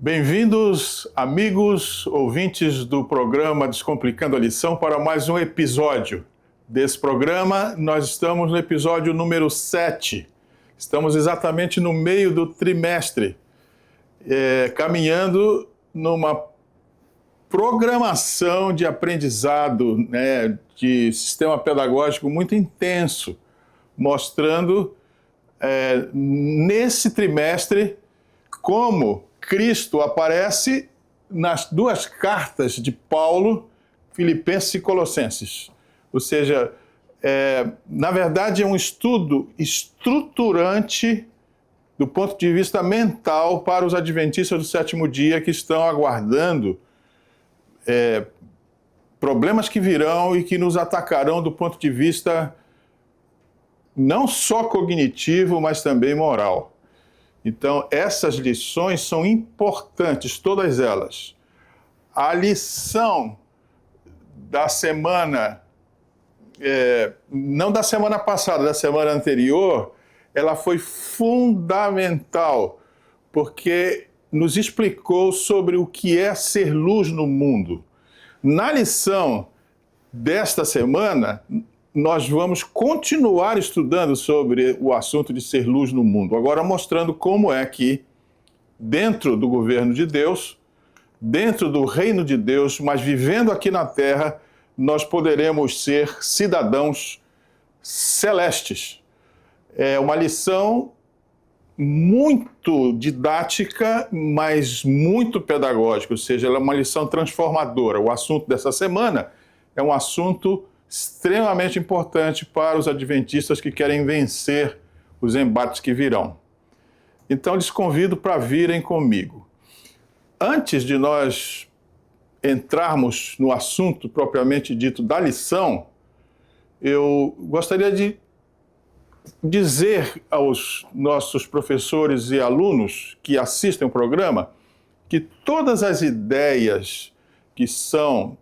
Bem-vindos, amigos, ouvintes do programa Descomplicando a Lição, para mais um episódio desse programa. Nós estamos no episódio número 7. Estamos exatamente no meio do trimestre, caminhando numa programação de aprendizado, de sistema pedagógico muito intenso, mostrando nesse trimestre como Cristo aparece nas duas cartas de Paulo, Filipenses e Colossenses. Ou seja, na verdade é um estudo estruturante do ponto de vista mental para os adventistas do sétimo dia que estão aguardando problemas que virão e que nos atacarão do ponto de vista não só cognitivo, mas também moral. Então, essas lições são importantes, todas elas. A lição da semana, não da semana passada, da semana anterior, ela foi fundamental, porque nos explicou sobre o que é ser luz no mundo. Na lição desta semana, nós vamos continuar estudando sobre o assunto de ser luz no mundo, agora mostrando como é que, dentro do governo de Deus, dentro do reino de Deus, mas vivendo aqui na Terra, nós poderemos ser cidadãos celestes. É uma lição muito didática, mas muito pedagógica, ou seja, ela é uma lição transformadora. O assunto dessa semana é um assunto extremamente importante para os adventistas que querem vencer os embates que virão. Então, lhes convido para virem comigo. Antes de nós entrarmos no assunto propriamente dito da lição, eu gostaria de dizer aos nossos professores e alunos que assistem o programa que todas as ideias que são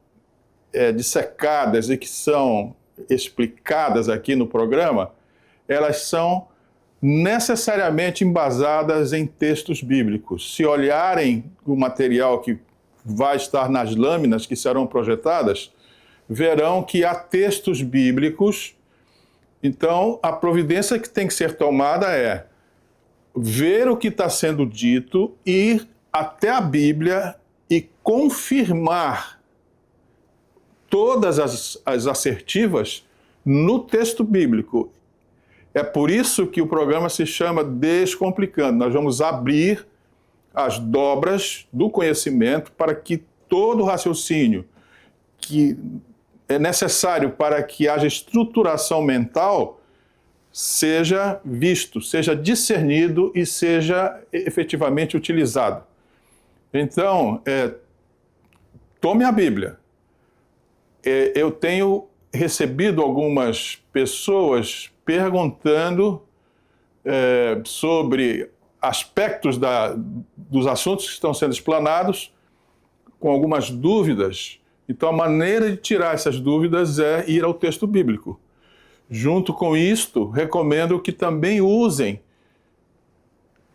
dissecadas e que são explicadas aqui no programa, elas são necessariamente embasadas em textos bíblicos. Se olharem o material que vai estar nas lâminas que serão projetadas, verão que há textos bíblicos. Então, a providência que tem que ser tomada é ver o que está sendo dito, ir até a Bíblia e confirmar todas as assertivas no texto bíblico. É por isso que o programa se chama Descomplicando. Nós vamos abrir as dobras do conhecimento para que todo o raciocínio que é necessário para que haja estruturação mental seja visto, seja discernido e seja efetivamente utilizado. Então, tome a Bíblia. Eu tenho recebido algumas pessoas perguntando sobre aspectos dos assuntos que estão sendo explanados, com algumas dúvidas. Então, a maneira de tirar essas dúvidas é ir ao texto bíblico. Junto com isto, recomendo que também usem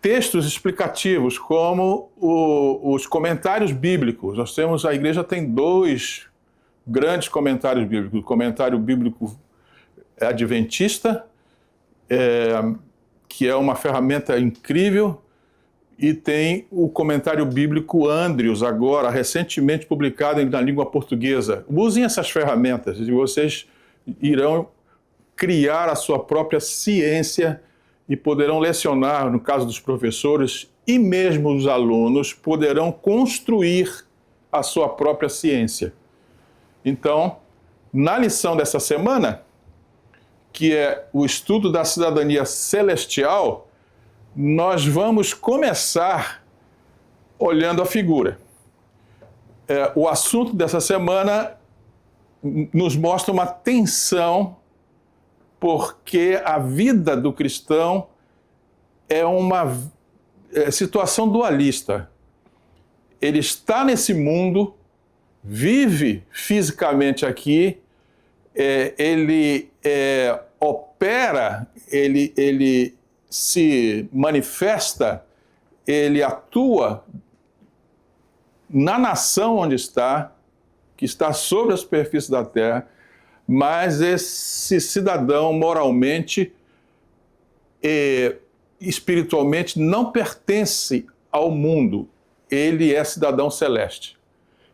textos explicativos, como os comentários bíblicos. A igreja tem 2 grandes comentários bíblicos. O comentário bíblico adventista, que é uma ferramenta incrível, e tem o comentário bíblico Andrius, agora, recentemente publicado na língua portuguesa. Usem essas ferramentas e vocês irão criar a sua própria ciência e poderão lecionar, no caso dos professores, e mesmo os alunos poderão construir a sua própria ciência. Então, na lição dessa semana, que é o estudo da cidadania celestial, nós vamos começar olhando a figura. O assunto dessa semana nos mostra uma tensão, porque a vida do cristão é uma situação dualista. Ele está nesse mundo, vive fisicamente aqui, ele opera, ele se manifesta, ele atua na nação onde está, que está sobre a superfície da terra, mas esse cidadão moralmente e espiritualmente não pertence ao mundo, ele é cidadão celeste.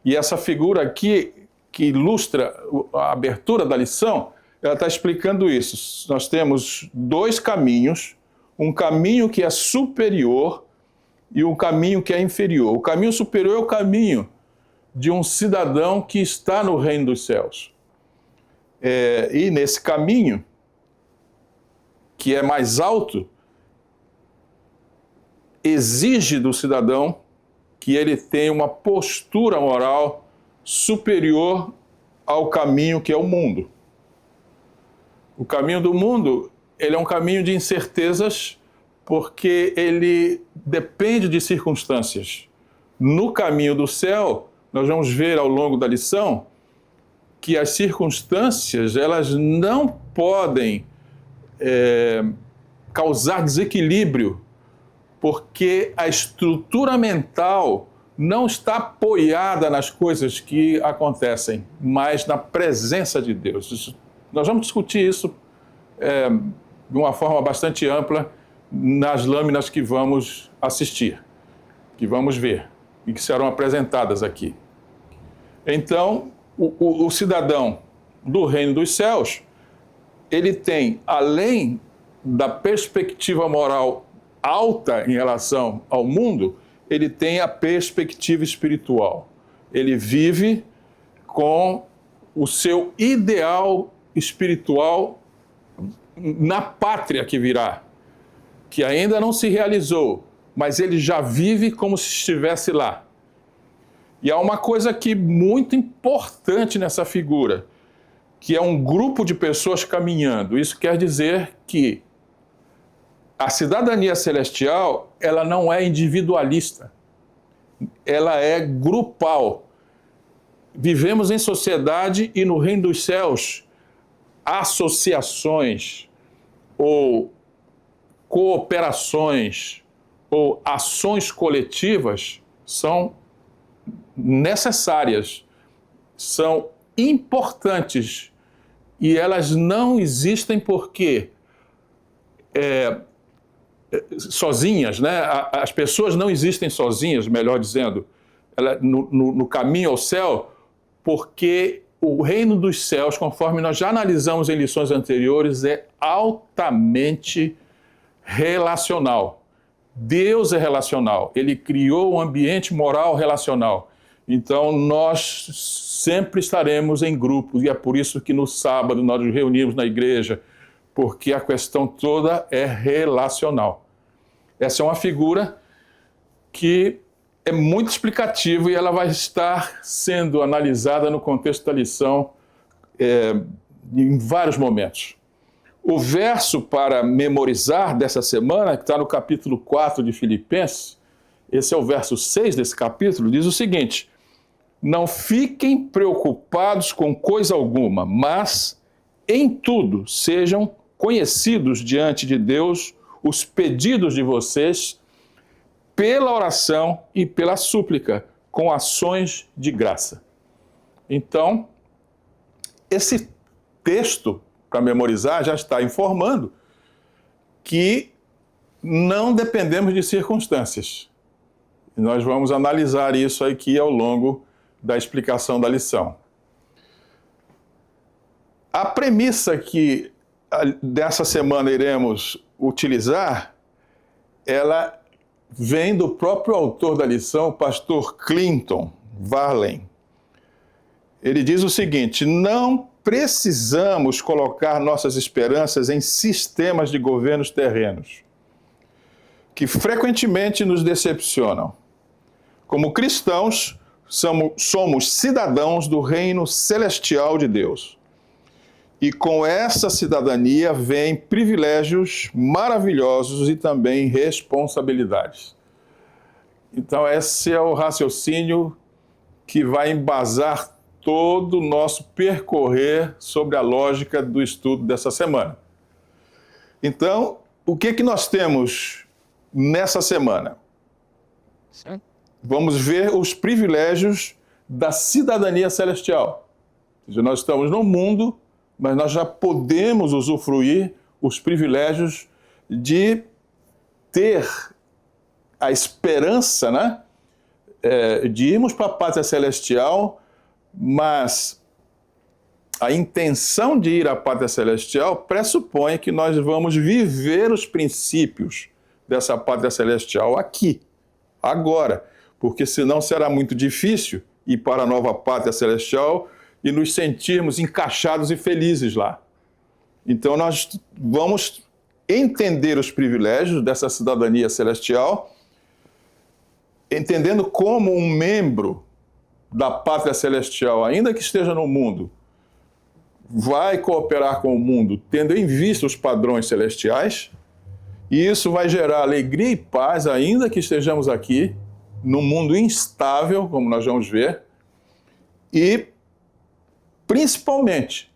E essa figura aqui, que ilustra a abertura da lição, ela está explicando isso. Nós temos dois caminhos, um caminho que é superior e um caminho que é inferior. O caminho superior é o caminho de um cidadão que está no reino dos céus. E nesse caminho, que é mais alto, exige do cidadão que ele tenha uma postura moral superior ao caminho que é o mundo. O caminho do mundo, ele é um caminho de incertezas, porque ele depende de circunstâncias. No caminho do céu, nós vamos ver ao longo da lição que as circunstâncias, elas não podem causar desequilíbrio, porque a estrutura mental não está apoiada nas coisas que acontecem, mas na presença de Deus. Nós vamos discutir isso de uma forma bastante ampla nas lâminas que vamos assistir, que vamos ver e que serão apresentadas aqui. Então, o cidadão do reino dos céus, ele tem, além da perspectiva moral alta em relação ao mundo, ele tem a perspectiva espiritual. Ele vive com o seu ideal espiritual na pátria que virá, que ainda não se realizou, mas ele já vive como se estivesse lá. E há uma coisa aqui muito importante nessa figura, que é um grupo de pessoas caminhando. Isso quer dizer que a cidadania celestial, ela não é individualista, ela é grupal. Vivemos em sociedade e no reino dos céus, associações ou cooperações ou ações coletivas são necessárias, são importantes e elas não existem porque sozinhas, né? As pessoas não existem sozinhas, melhor dizendo, no caminho ao céu, porque o reino dos céus, conforme nós já analisamos em lições anteriores, é altamente relacional. Deus é relacional, ele criou um ambiente moral relacional. Então, nós sempre estaremos em grupos, e é por isso que no sábado nós nos reunimos na igreja, porque a questão toda é relacional. Essa é uma figura que é muito explicativa e ela vai estar sendo analisada no contexto da lição em vários momentos. O verso para memorizar dessa semana, que está no capítulo 4 de Filipenses, esse é o verso 6 desse capítulo, diz o seguinte: não fiquem preocupados com coisa alguma, mas em tudo sejam conhecidos diante de Deus os pedidos de vocês pela oração e pela súplica, com ações de graça. Então, esse texto, para memorizar, já está informando que não dependemos de circunstâncias. E nós vamos analisar isso aqui ao longo da explicação da lição. A premissa que dessa semana iremos utilizar, ela vem do próprio autor da lição, o pastor Clinton Varley. Ele diz o seguinte: não precisamos colocar nossas esperanças em sistemas de governos terrenos, que frequentemente nos decepcionam. Como cristãos, somos cidadãos do reino celestial de Deus. E com essa cidadania vem privilégios maravilhosos e também responsabilidades. Então, esse é o raciocínio que vai embasar todo o nosso percorrer sobre a lógica do estudo dessa semana. Então, o que nós temos nessa semana? vamos ver os privilégios da cidadania celestial. Ou seja, nós estamos no mundo, mas nós já podemos usufruir os privilégios de ter a esperança, né, de irmos para a pátria celestial, mas a intenção de ir à pátria celestial pressupõe que nós vamos viver os princípios dessa pátria celestial aqui, agora, porque senão será muito difícil ir para a nova pátria celestial e nos sentirmos encaixados e felizes lá. Então nós vamos entender os privilégios dessa cidadania celestial, entendendo como um membro da pátria celestial, ainda que esteja no mundo, vai cooperar com o mundo, tendo em vista os padrões celestiais, e isso vai gerar alegria e paz, ainda que estejamos aqui, num mundo instável, como nós vamos ver, e, principalmente,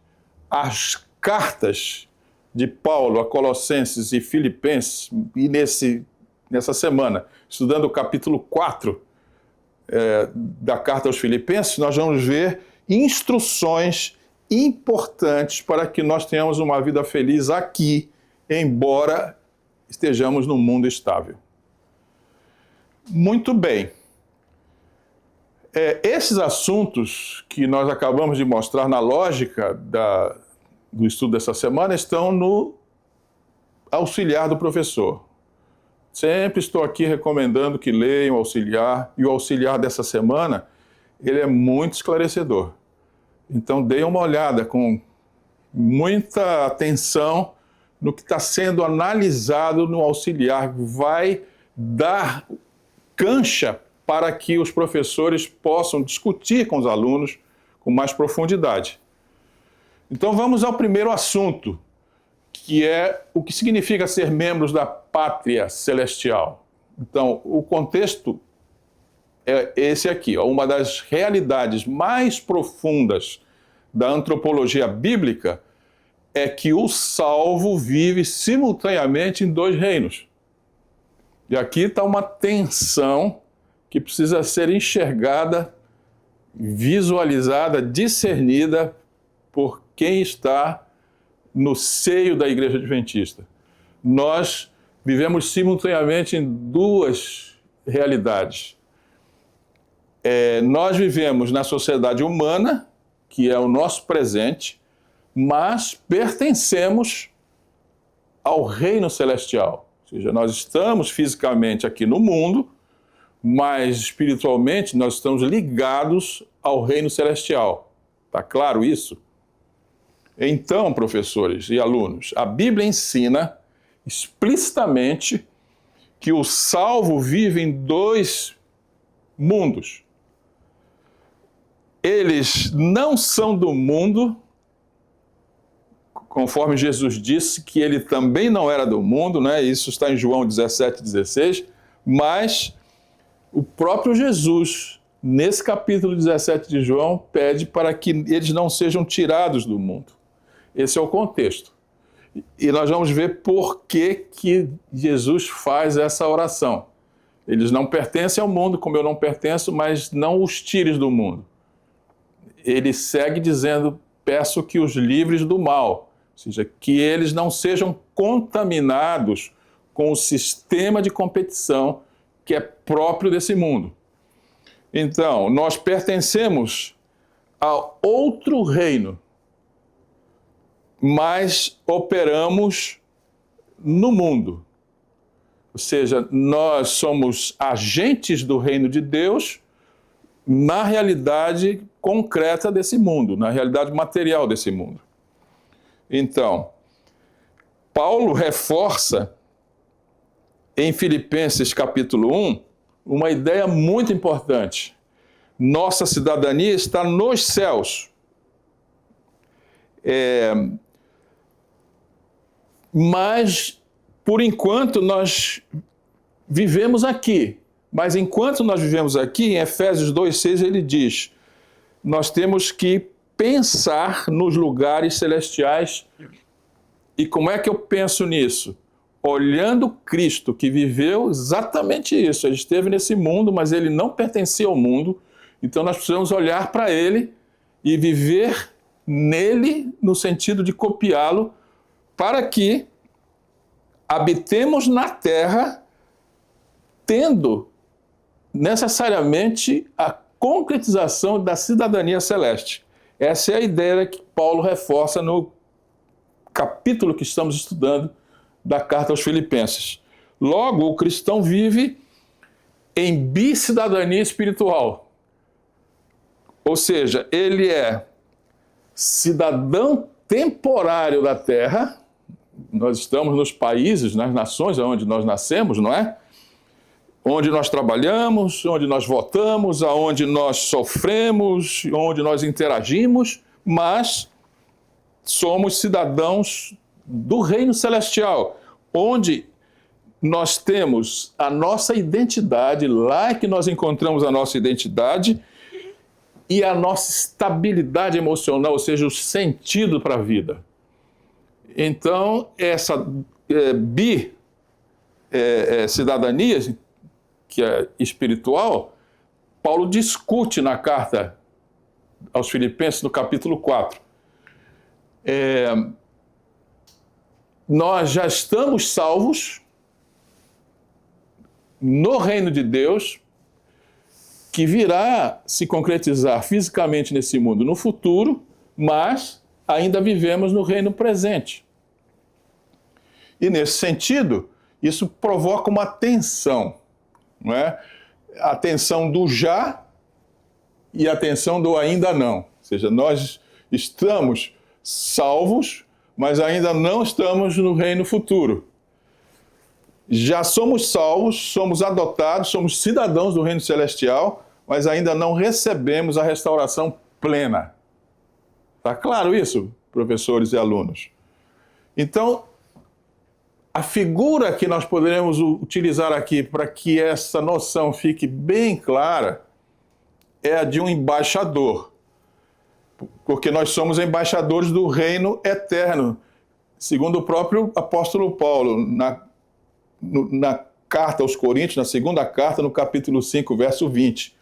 as cartas de Paulo a Colossenses e Filipenses, e nessa semana, estudando o capítulo 4 da carta aos Filipenses, nós vamos ver instruções importantes para que nós tenhamos uma vida feliz aqui, embora estejamos num mundo estável. Muito bem. Esses assuntos que nós acabamos de mostrar na lógica do estudo dessa semana estão no auxiliar do professor. Sempre estou aqui recomendando que leiam o auxiliar, e o auxiliar dessa semana, ele é muito esclarecedor. Então, deem uma olhada com muita atenção no que está sendo analisado no auxiliar. Vai dar cancha para que os professores possam discutir com os alunos com mais profundidade. Então, vamos ao primeiro assunto, que é o que significa ser membros da pátria celestial. Então, o contexto é esse aqui, ó, uma das realidades mais profundas da antropologia bíblica é que o salvo vive simultaneamente em dois reinos. E aqui está uma tensão que precisa ser enxergada, visualizada, discernida por quem está no seio da Igreja Adventista. Nós vivemos simultaneamente em duas realidades. Nós vivemos na sociedade humana, que é o nosso presente, mas pertencemos ao reino celestial. Ou seja, nós estamos fisicamente aqui no mundo, mas espiritualmente nós estamos ligados ao reino celestial. Está claro isso? Então, professores e alunos, a Bíblia ensina explicitamente que o salvo vive em dois mundos. Eles não são do mundo, conforme Jesus disse que ele também não era do mundo, né? Isso está em João 17,16, mas o próprio Jesus, nesse capítulo 17 de João, pede para que eles não sejam tirados do mundo. Esse é o contexto. E nós vamos ver por que Jesus faz essa oração. Eles não pertencem ao mundo, como eu não pertenço, mas não os tires do mundo. Ele segue dizendo, peço que os livres do mal, ou seja, que eles não sejam contaminados com o sistema de competição que é próprio desse mundo. Então, nós pertencemos a outro reino, mas operamos no mundo. Ou seja, nós somos agentes do reino de Deus na realidade concreta desse mundo, na realidade material desse mundo. Então, Paulo reforça em Filipenses capítulo 1 uma ideia muito importante. Nossa cidadania está nos céus. Mas, por enquanto, nós vivemos aqui. Mas enquanto nós vivemos aqui, em Efésios 2,6, ele diz, nós temos que pensar nos lugares celestiais. E como é que eu penso nisso? olhando Cristo, que viveu exatamente isso. Ele esteve nesse mundo, mas ele não pertencia ao mundo. Então nós precisamos olhar para ele e viver nele no sentido de copiá-lo, para que habitemos na terra, tendo necessariamente a concretização da cidadania celeste. Essa é a ideia que Paulo reforça no capítulo que estamos estudando da carta aos Filipenses. Logo, o cristão vive em bicidadania espiritual. Ou seja, ele é cidadão temporário da terra. Nós estamos nos países, nas nações onde nós nascemos, não é? Onde nós trabalhamos, onde nós votamos, aonde nós sofremos, onde nós interagimos, mas somos cidadãos do reino celestial, onde nós temos a nossa identidade, lá é que nós encontramos a nossa identidade e a nossa estabilidade emocional, ou seja, o sentido para a vida. Então, essa cidadania, que é espiritual, Paulo discute na carta aos Filipenses, no capítulo 4. Nós já estamos salvos no reino de Deus, que virá se concretizar fisicamente nesse mundo no futuro, mas ainda vivemos no reino presente. E nesse sentido, isso provoca uma tensão, não é? A tensão do já e a tensão do ainda não. Ou seja, nós estamos salvos, mas ainda não estamos no reino futuro. Já somos salvos, somos adotados, somos cidadãos do reino celestial, mas ainda não recebemos a restauração plena. Está claro isso, professores e alunos? Então, a figura que nós poderemos utilizar aqui para que essa noção fique bem clara é a de um embaixador, porque nós somos embaixadores do reino eterno, segundo o próprio apóstolo Paulo, na carta aos Coríntios, na segunda carta, no capítulo 5, verso 20.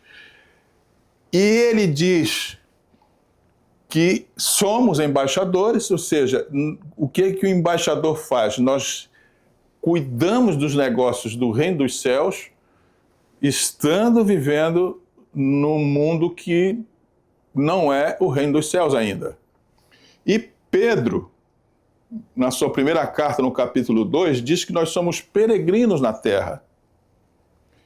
E ele diz que somos embaixadores, ou seja, o que o embaixador faz? Nós cuidamos dos negócios do reino dos céus, estando vivendo num mundo que não é o reino dos céus ainda. E Pedro, na sua primeira carta, no capítulo 2, diz que nós somos peregrinos na terra.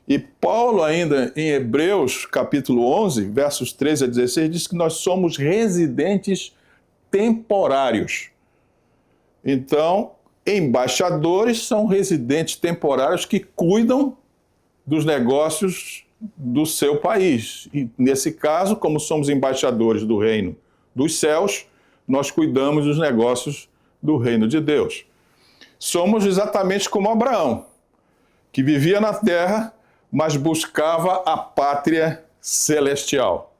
E Paulo, ainda em Hebreus, capítulo 11, versos 13 a 16, diz que nós somos residentes temporários. Então, embaixadores são residentes temporários que cuidam dos negócios do seu país. E, nesse caso, como somos embaixadores do reino dos céus, nós cuidamos dos negócios do reino de Deus. Somos exatamente como Abraão, que vivia na terra, mas buscava a pátria celestial.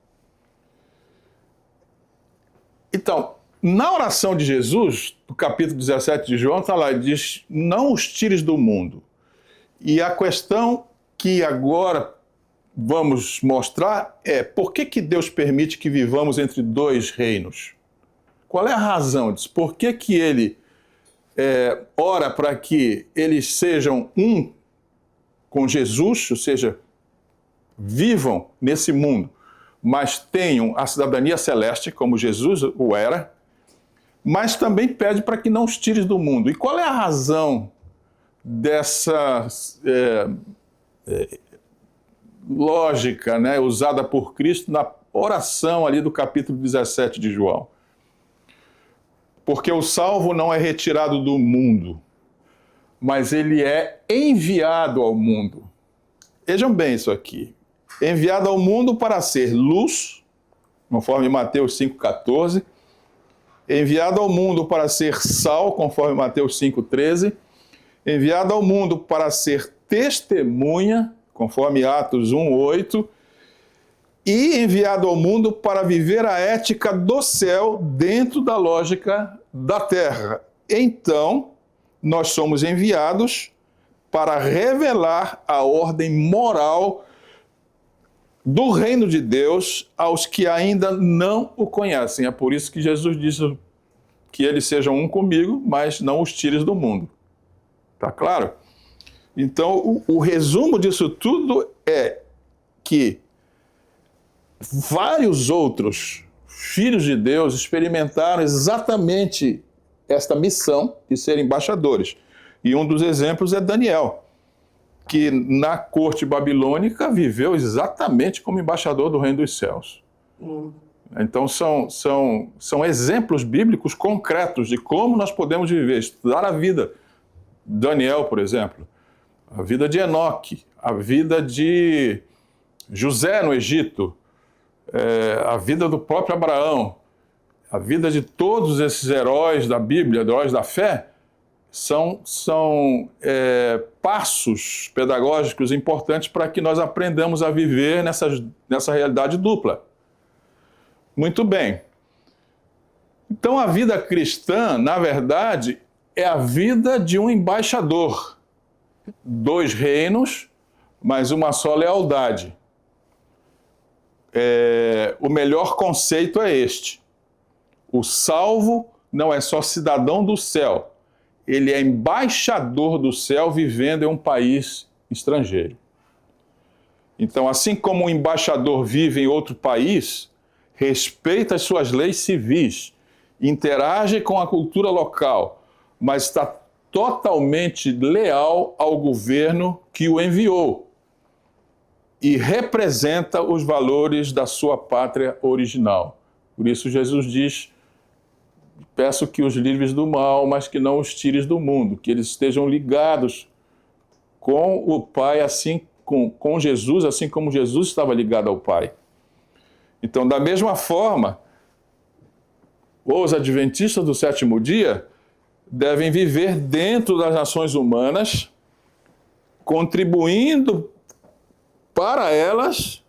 Então, na oração de Jesus, no capítulo 17 de João, está lá, diz, não os tires do mundo. E a questão que agora vamos mostrar é, por que Deus permite que vivamos entre dois reinos? Qual é a razão disso? Por que ele ora para que eles sejam um com Jesus, ou seja, vivam nesse mundo, mas tenham a cidadania celeste, como Jesus o era, mas também pede para que não os tires do mundo. E qual é a razão dessa lógica, né, usada por Cristo na oração ali do capítulo 17 de João? Porque o salvo não é retirado do mundo, mas ele é enviado ao mundo. Vejam bem isso aqui. Enviado ao mundo para ser luz, conforme Mateus 5,14. Enviado ao mundo para ser sal, conforme Mateus 5,13. Enviado ao mundo para ser testemunha, conforme Atos 1,8. E enviado ao mundo para viver a ética do céu dentro da lógica da terra. Então, nós somos enviados para revelar a ordem moral do reino de Deus aos que ainda não o conhecem. É por isso que Jesus disse que eles sejam um comigo, mas não os tires do mundo. Tá claro? Então, o resumo disso tudo é que vários outros filhos de Deus experimentaram exatamente esta missão de ser embaixadores. E um dos exemplos é Daniel, que na corte babilônica viveu exatamente como embaixador do reino dos céus. Então são exemplos bíblicos concretos de como nós podemos viver, estudar a vida. Daniel, por exemplo, a vida de Enoque, a vida de José no Egito, a vida do próprio Abraão, a vida de todos esses heróis da Bíblia, heróis da fé, são passos pedagógicos importantes para que nós aprendamos a viver nessa realidade dupla. Muito bem. Então, a vida cristã, na verdade, é a vida de um embaixador. 2 reinos, mas uma só lealdade. O melhor conceito é este. O salvo não é só cidadão do céu, ele é embaixador do céu vivendo em um país estrangeiro. Então, assim como um embaixador vive em outro país, respeita as suas leis civis, interage com a cultura local, mas está totalmente leal ao governo que o enviou e representa os valores da sua pátria original. Por isso Jesus diz: peço que os livres do mal, mas que não os tires do mundo, que eles estejam ligados com o Pai, assim com Jesus, assim como Jesus estava ligado ao Pai. Então, da mesma forma, os adventistas do 7º dia devem viver dentro das nações humanas, contribuindo para elas,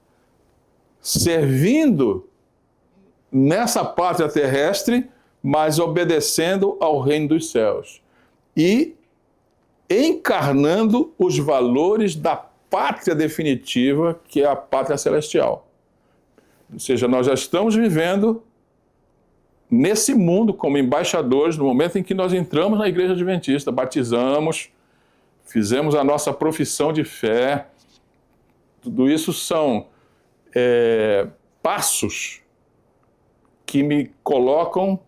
servindo nessa pátria terrestre, mas obedecendo ao reino dos céus e encarnando os valores da pátria definitiva, que é a pátria celestial. Ou seja, nós já estamos vivendo nesse mundo como embaixadores no momento em que nós entramos na Igreja Adventista, batizamos, fizemos a nossa profissão de fé. Tudo isso são passos que me colocam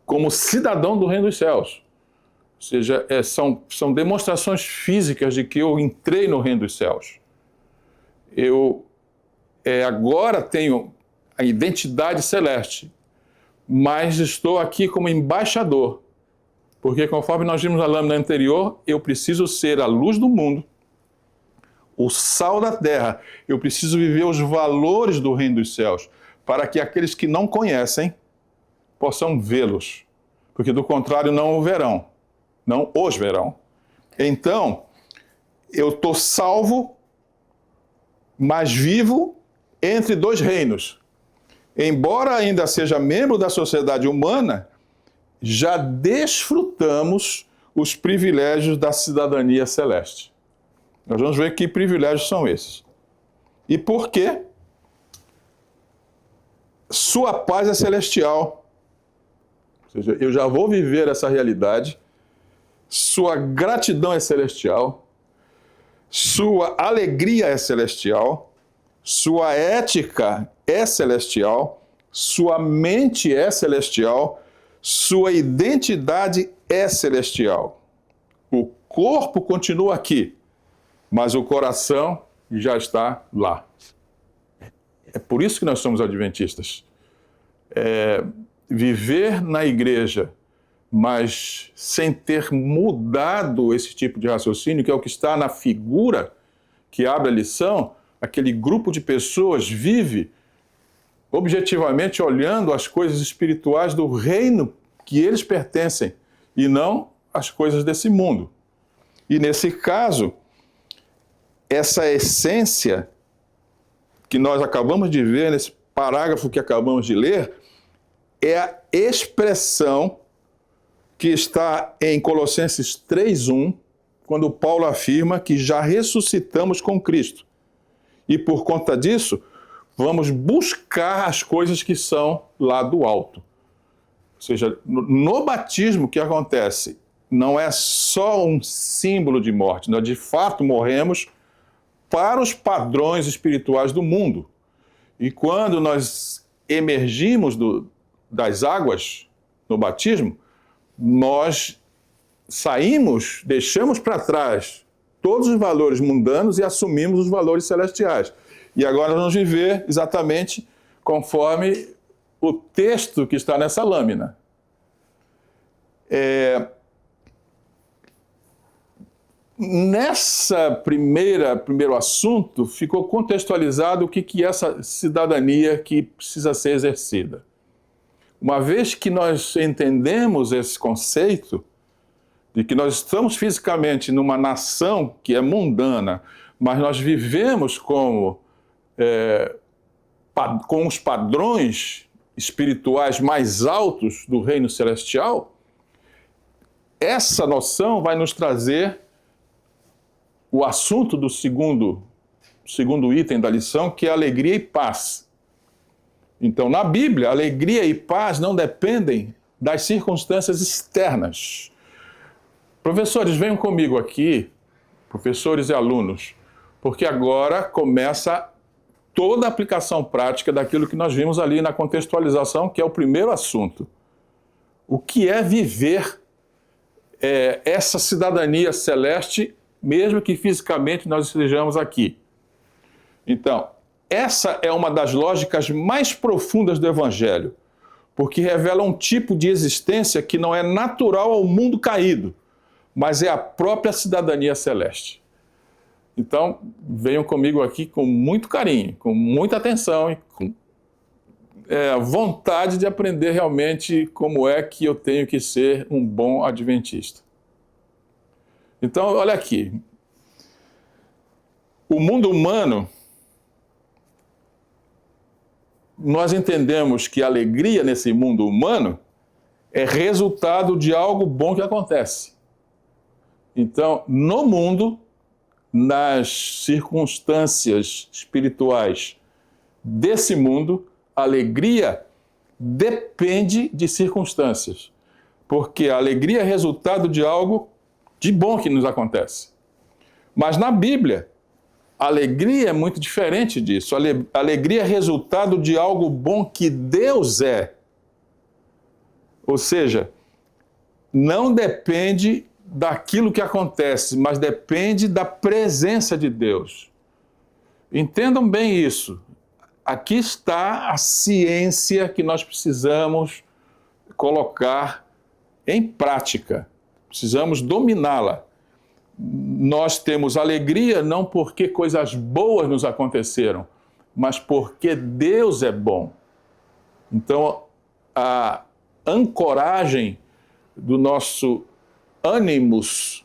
como cidadão do reino dos céus. Ou seja, são demonstrações físicas de que eu entrei no reino dos céus. Eu agora tenho a identidade celeste, mas estou aqui como embaixador, porque conforme nós vimos na lâmina anterior, eu preciso ser a luz do mundo, o sal da terra, eu preciso viver os valores do reino dos céus, para que aqueles que não conhecem possam vê-los, porque do contrário não o verão, não os verão. Então, eu estou salvo, mas vivo entre 2 reinos. Embora ainda seja membro da sociedade humana, já desfrutamos os privilégios da cidadania celeste. Nós vamos ver que privilégios são esses. E por quê? Sua paz é celestial. Ou seja, eu já vou viver essa realidade. Sua gratidão é celestial. Sua alegria é celestial. Sua ética é celestial. Sua mente é celestial. Sua identidade é celestial. O corpo continua aqui, mas o coração já está lá. É por isso que nós somos adventistas. Viver na igreja, mas sem ter mudado esse tipo de raciocínio, que é o que está na figura que abre a lição, aquele grupo de pessoas vive objetivamente olhando as coisas espirituais do reino que eles pertencem e não as coisas desse mundo. E nesse caso, essa essência que nós acabamos de ver nesse parágrafo que acabamos de ler é a expressão que está em Colossenses 3:1, quando Paulo afirma que já ressuscitamos com Cristo. E por conta disso, vamos buscar as coisas que são lá do alto. Ou seja, no batismo, o que acontece? Não é só um símbolo de morte, nós de fato morremos para os padrões espirituais do mundo. E quando nós emergimos das águas no batismo, nós saímos, deixamos para trás todos os valores mundanos e assumimos os valores celestiais. E agora nós vamos viver exatamente conforme o texto que está nessa lâmina. Nessa primeiro assunto, ficou contextualizado o que é essa cidadania que precisa ser exercida. Uma vez que nós entendemos esse conceito de que nós estamos fisicamente numa nação que é mundana, mas nós vivemos com os padrões espirituais mais altos do reino celestial, essa noção vai nos trazer o assunto do segundo item da lição, que é alegria e paz. Então, na Bíblia, alegria e paz não dependem das circunstâncias externas. Professores, venham comigo aqui, professores e alunos, porque agora começa toda a aplicação prática daquilo que nós vimos ali na contextualização, que é o primeiro assunto. O que é viver essa cidadania celeste, mesmo que fisicamente nós estejamos aqui? Então, essa é uma das lógicas mais profundas do Evangelho, porque revela um tipo de existência que não é natural ao mundo caído, mas é a própria cidadania celeste. Então, venham comigo aqui com muito carinho, com muita atenção e com vontade de aprender realmente como é que eu tenho que ser um bom adventista. Então, olha aqui. O mundo humano, nós entendemos que a alegria nesse mundo humano é resultado de algo bom que acontece. Então, no mundo, nas circunstâncias espirituais desse mundo, a alegria depende de circunstâncias, porque a alegria é resultado de algo de bom que nos acontece. Mas na Bíblia, a alegria é muito diferente disso. A alegria é resultado de algo bom que Deus é. Ou seja, não depende daquilo que acontece, mas depende da presença de Deus. Entendam bem isso. Aqui está a ciência que nós precisamos colocar em prática. Precisamos dominá-la. Nós temos alegria não porque coisas boas nos aconteceram, mas porque Deus é bom. Então, a ancoragem do nosso ânimos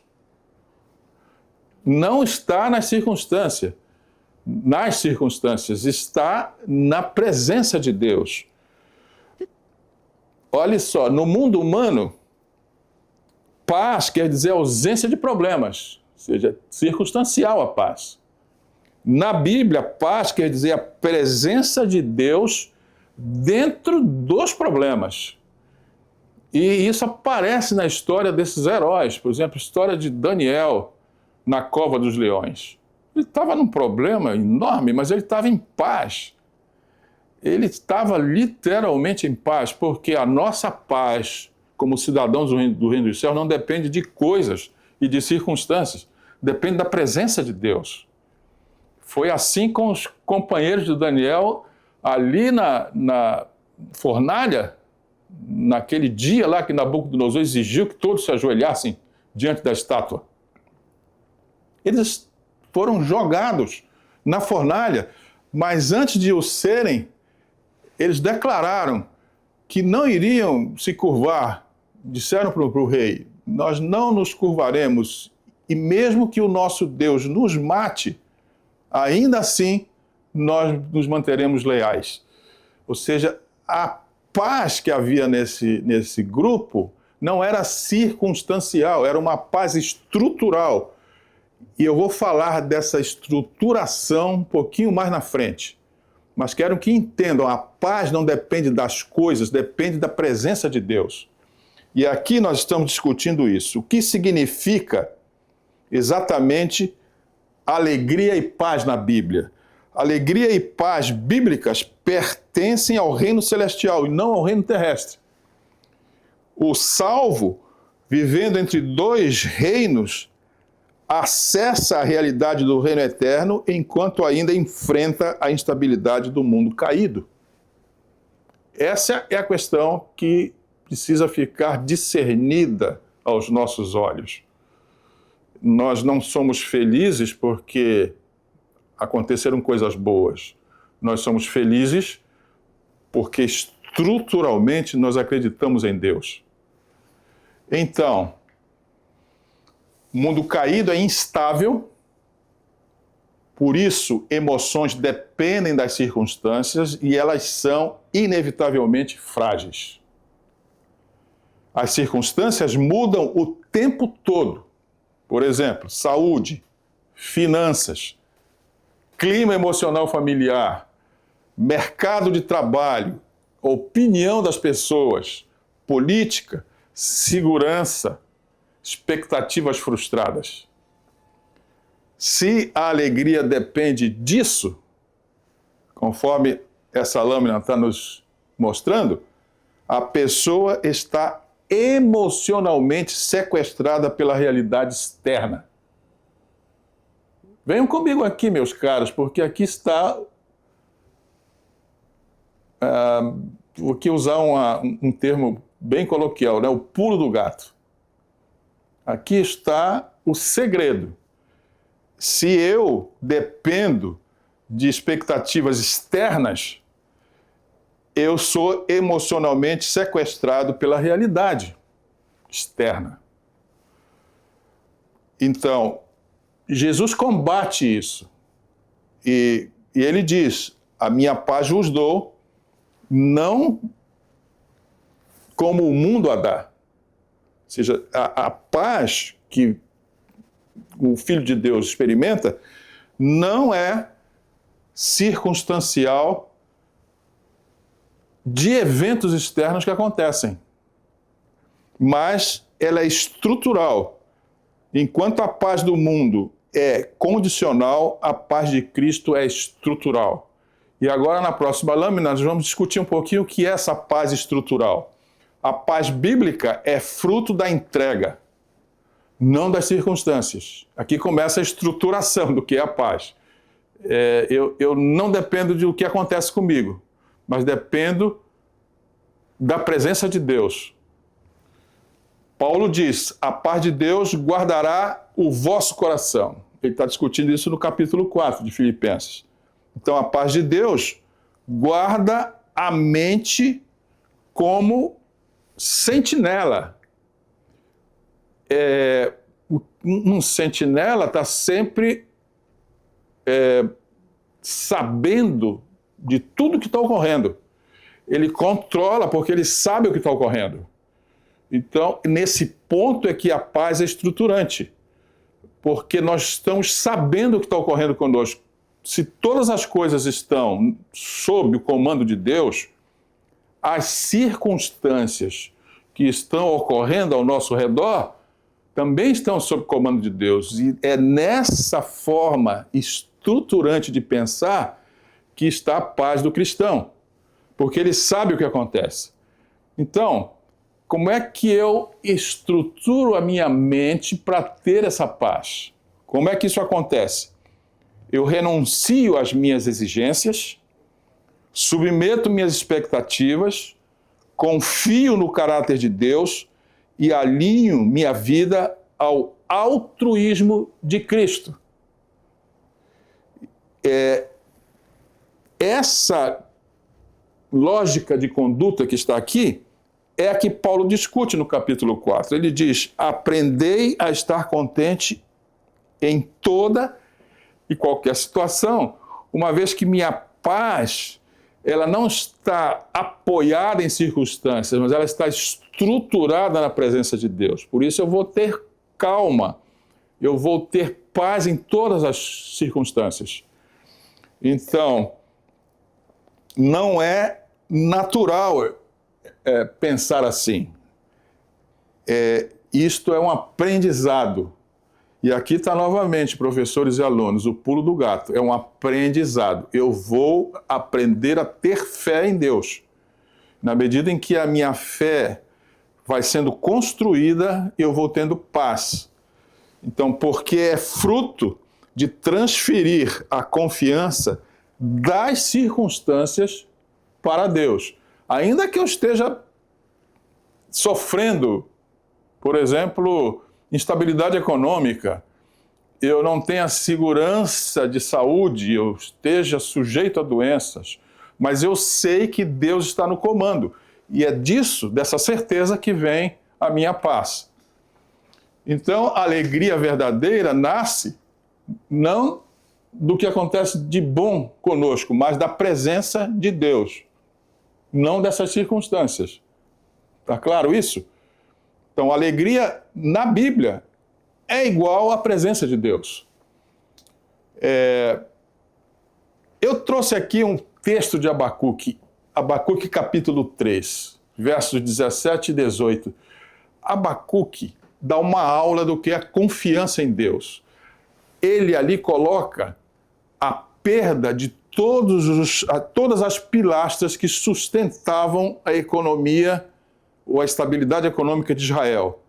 não está nas circunstâncias, está na presença de Deus. Olha só, no mundo humano, paz quer dizer ausência de problemas, ou seja, circunstancial a paz. Na Bíblia, paz quer dizer a presença de Deus dentro dos problemas. E isso aparece na história desses heróis. Por exemplo, a história de Daniel na cova dos leões. Ele estava num problema enorme, mas ele estava em paz. Ele estava literalmente em paz, porque a nossa paz, como cidadãos do reino dos céus, não depende de coisas e de circunstâncias. Depende da presença de Deus. Foi assim com os companheiros de Daniel ali na fornalha, naquele dia lá que Nabucodonosor exigiu que todos se ajoelhassem diante da estátua. Eles foram jogados na fornalha, mas antes de o serem, eles declararam que não iriam se curvar. Disseram para o rei: nós não nos curvaremos, e mesmo que o nosso Deus nos mate, ainda assim nós nos manteremos leais. Ou seja, a paz que havia nesse grupo não era circunstancial, era uma paz estrutural. E eu vou falar dessa estruturação um pouquinho mais na frente. Mas quero que entendam, a paz não depende das coisas, depende da presença de Deus. E aqui nós estamos discutindo isso. O que significa exatamente alegria e paz na Bíblia? Alegria e paz bíblicas pertencem ao reino celestial e não ao reino terrestre. O salvo, vivendo entre dois reinos, acessa a realidade do reino eterno enquanto ainda enfrenta a instabilidade do mundo caído. Essa é a questão que precisa ficar discernida aos nossos olhos. Nós não somos felizes porque aconteceram coisas boas. Nós somos felizes porque estruturalmente nós acreditamos em Deus. Então, o mundo caído é instável, por isso emoções dependem das circunstâncias e elas são inevitavelmente frágeis. As circunstâncias mudam o tempo todo. Por exemplo, saúde, finanças, clima emocional familiar, mercado de trabalho, opinião das pessoas, política, segurança, expectativas frustradas. Se a alegria depende disso, conforme essa lâmina está nos mostrando, a pessoa está emocionalmente sequestrada pela realidade externa. Venham comigo aqui, meus caros, porque aqui está... vou aqui usar um termo bem coloquial, né? O pulo do gato. Aqui está o segredo. Se eu dependo de expectativas externas, eu sou emocionalmente sequestrado pela realidade externa. Então, Jesus combate isso. E ele diz, a minha paz vos dou, não como o mundo a dá. Ou seja, a paz que o Filho de Deus experimenta não é circunstancial de eventos externos que acontecem, mas ela é estrutural. Enquanto a paz do mundo é condicional, a paz de Cristo é estrutural. E agora, na próxima lâmina, nós vamos discutir um pouquinho o que é essa paz estrutural. A paz bíblica é fruto da entrega, não das circunstâncias. Aqui começa a estruturação do que é a paz. Eu não dependo do que acontece comigo, mas dependo da presença de Deus. Paulo diz, a paz de Deus guardará o vosso coração. Ele está discutindo isso no capítulo 4 de Filipenses. Então, a paz de Deus guarda a mente como sentinela. Um sentinela está sempre sabendo de tudo que está ocorrendo. Ele controla porque ele sabe o que está ocorrendo. Então, nesse ponto é que a paz é estruturante, porque nós estamos sabendo o que está ocorrendo conosco. Se todas as coisas estão sob o comando de Deus, as circunstâncias que estão ocorrendo ao nosso redor também estão sob o comando de Deus. E é nessa forma estruturante de pensar que está a paz do cristão, porque ele sabe o que acontece. Então, como é que eu estruturo a minha mente para ter essa paz? Como é que isso acontece? Eu renuncio às minhas exigências, submeto minhas expectativas, confio no caráter de Deus e alinho minha vida ao altruísmo de Cristo. Essa lógica de conduta que está aqui é a que Paulo discute no capítulo 4. Ele diz, aprendei a estar contente em toda e qualquer situação, uma vez que minha paz ela não está apoiada em circunstâncias, mas ela está estruturada na presença de Deus. Por isso eu vou ter calma, eu vou ter paz em todas as circunstâncias. Então, não é natural pensar assim. Isto é um aprendizado. E aqui está novamente, professores e alunos, o pulo do gato. É um aprendizado. Eu vou aprender a ter fé em Deus. Na medida em que a minha fé vai sendo construída, eu vou tendo paz. Então, porque é fruto de transferir a confiança das circunstâncias para Deus. Ainda que eu esteja sofrendo, por exemplo, instabilidade econômica, eu não tenha segurança de saúde, eu esteja sujeito a doenças, mas eu sei que Deus está no comando. E é dessa certeza que vem a minha paz. Então, a alegria verdadeira nasce não do que acontece de bom conosco, mas da presença de Deus, não dessas circunstâncias. Está claro isso? Então, a alegria na Bíblia é igual à presença de Deus. Eu trouxe aqui um texto de Abacuque capítulo 3, versos 17 e 18. Abacuque dá uma aula do que é a confiança em Deus. Ele ali coloca a perda de todas as pilastras que sustentavam a economia ou a estabilidade econômica de Israel.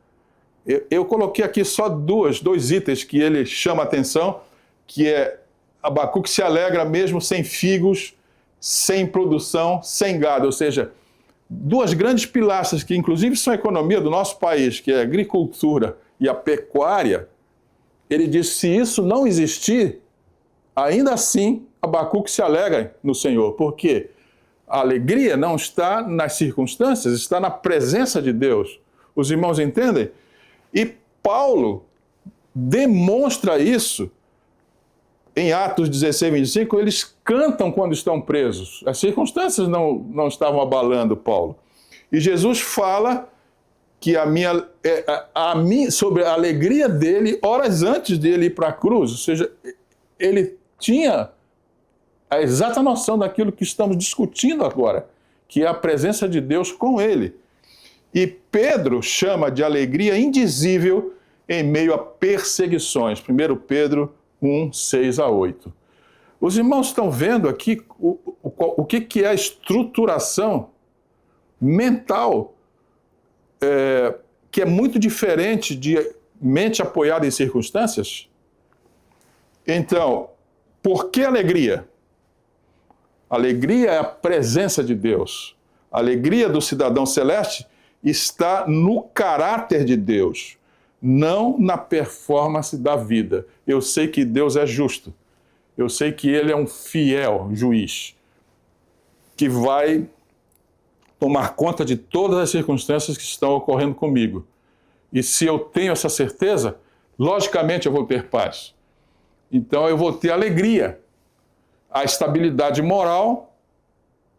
Eu coloquei aqui só dois itens que ele chama a atenção, que é Abacuque se alegra mesmo sem figos, sem produção, sem gado, ou seja, duas grandes pilastras que inclusive são a economia do nosso país, que é a agricultura e a pecuária. Ele diz, se isso não existir, ainda assim Abacuque se alegra no Senhor. Por quê? A alegria não está nas circunstâncias, está na presença de Deus. Os irmãos entendem? E Paulo demonstra isso em Atos 16, 25, eles cantam quando estão presos. As circunstâncias não estavam abalando Paulo. E Jesus fala que sobre a alegria dele, horas antes dele ir para a cruz, ou seja, ele tinha a exata noção daquilo que estamos discutindo agora, que é a presença de Deus com ele. E Pedro chama de alegria indizível em meio a perseguições. 1 Pedro 1, 6 a 8. Os irmãos estão vendo aqui o que é a estruturação mental, que é muito diferente de mente apoiada em circunstâncias? Então, por que alegria? Alegria é a presença de Deus. A alegria do cidadão celeste está no caráter de Deus, não na performance da vida. Eu sei que Deus é justo. Eu sei que Ele é um fiel juiz que vai tomar conta de todas as circunstâncias que estão ocorrendo comigo. E se eu tenho essa certeza, logicamente eu vou ter paz. Então eu vou ter alegria. A estabilidade moral,